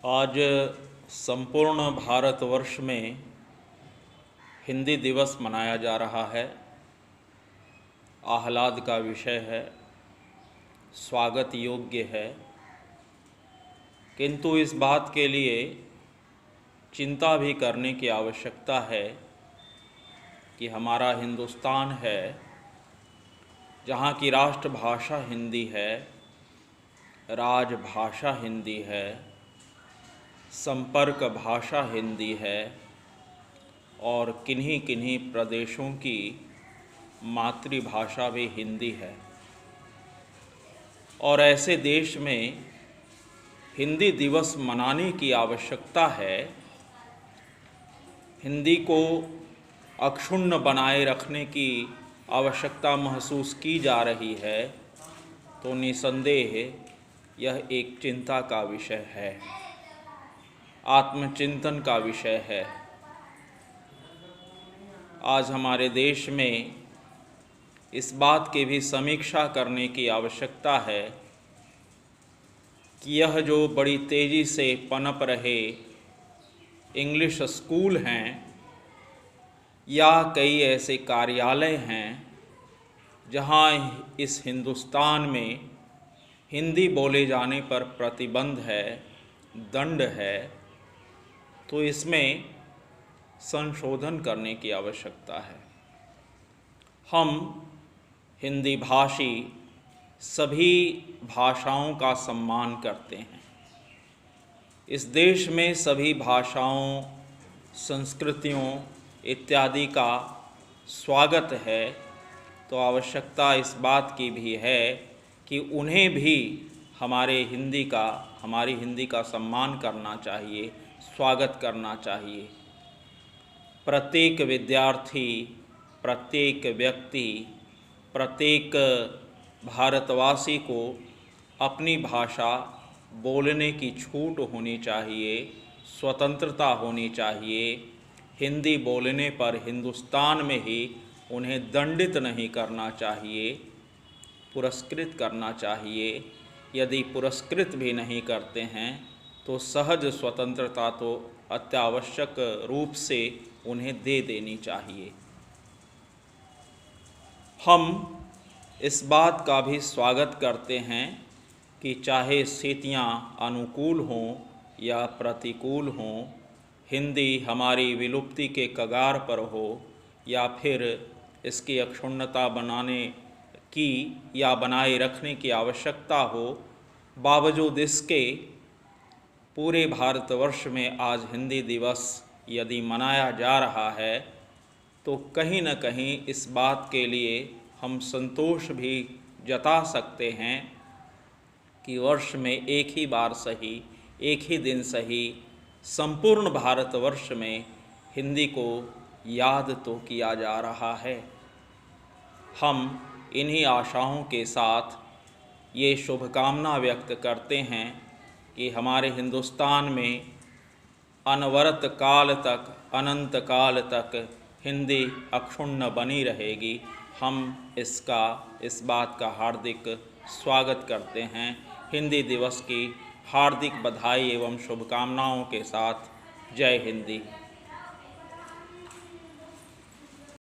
आज संपूर्ण भारतवर्ष में हिंदी दिवस मनाया जा रहा है। आह्लाद का विषय है, स्वागत योग्य है, किंतु इस बात के लिए चिंता भी करने की आवश्यकता है कि हमारा हिंदुस्तान है, जहाँ की राष्ट्रभाषा हिंदी है, राजभाषा हिंदी है, संपर्क भाषा हिंदी है और किन्हीं किन्हीं प्रदेशों की मातृभाषा भी हिंदी है। और ऐसे देश में हिंदी दिवस मनाने की आवश्यकता है। हिंदी को अक्षुण्ण बनाए रखने की आवश्यकता महसूस की जा रही है, तो निसंदेह यह एक चिंता का विषय है, आत्मचिंतन का विषय है। आज हमारे देश में इस बात की भी समीक्षा करने की आवश्यकता है कि यह जो बड़ी तेज़ी से पनप रहे इंग्लिश स्कूल हैं या कई ऐसे कार्यालय हैं जहां इस हिंदुस्तान में हिंदी बोले जाने पर प्रतिबंध है, दंड है, तो इसमें संशोधन करने की आवश्यकता है। हम हिंदी भाषी सभी भाषाओं का सम्मान करते हैं। इस देश में सभी भाषाओं, संस्कृतियों इत्यादि का स्वागत है, तो आवश्यकता इस बात की भी है कि उन्हें भी हमारी हिंदी का सम्मान करना चाहिए, स्वागत करना चाहिए। प्रत्येक विद्यार्थी, प्रत्येक व्यक्ति, प्रत्येक भारतवासी को अपनी भाषा बोलने की छूट होनी चाहिए, स्वतंत्रता होनी चाहिए। हिंदी बोलने पर हिंदुस्तान में ही उन्हें दंडित नहीं करना चाहिए, पुरस्कृत करना चाहिए। यदि पुरस्कृत भी नहीं करते हैं तो सहज स्वतंत्रता तो अत्यावश्यक रूप से उन्हें दे देनी चाहिए। हम इस बात का भी स्वागत करते हैं कि चाहे स्थितियां अनुकूल हों या प्रतिकूल हों, हिंदी हमारी विलुप्ति के कगार पर हो या फिर इसकी अक्षुण्णता बनाए रखने की आवश्यकता हो, बावजूद इसके पूरे भारतवर्ष में आज हिंदी दिवस यदि मनाया जा रहा है, तो कहीं न कहीं इस बात के लिए हम संतोष भी जता सकते हैं कि वर्ष में एक ही बार सही, एक ही दिन सही, संपूर्ण भारतवर्ष में हिंदी को याद तो किया जा रहा है। हम इन्हीं आशाओं के साथ ये शुभकामना व्यक्त करते हैं कि हमारे हिंदुस्तान में अनवरत काल तक, अनंत काल तक हिंदी अक्षुण्ण बनी रहेगी। हम इस बात का हार्दिक स्वागत करते हैं। हिंदी दिवस की हार्दिक बधाई एवं शुभकामनाओं के साथ जय हिंदी।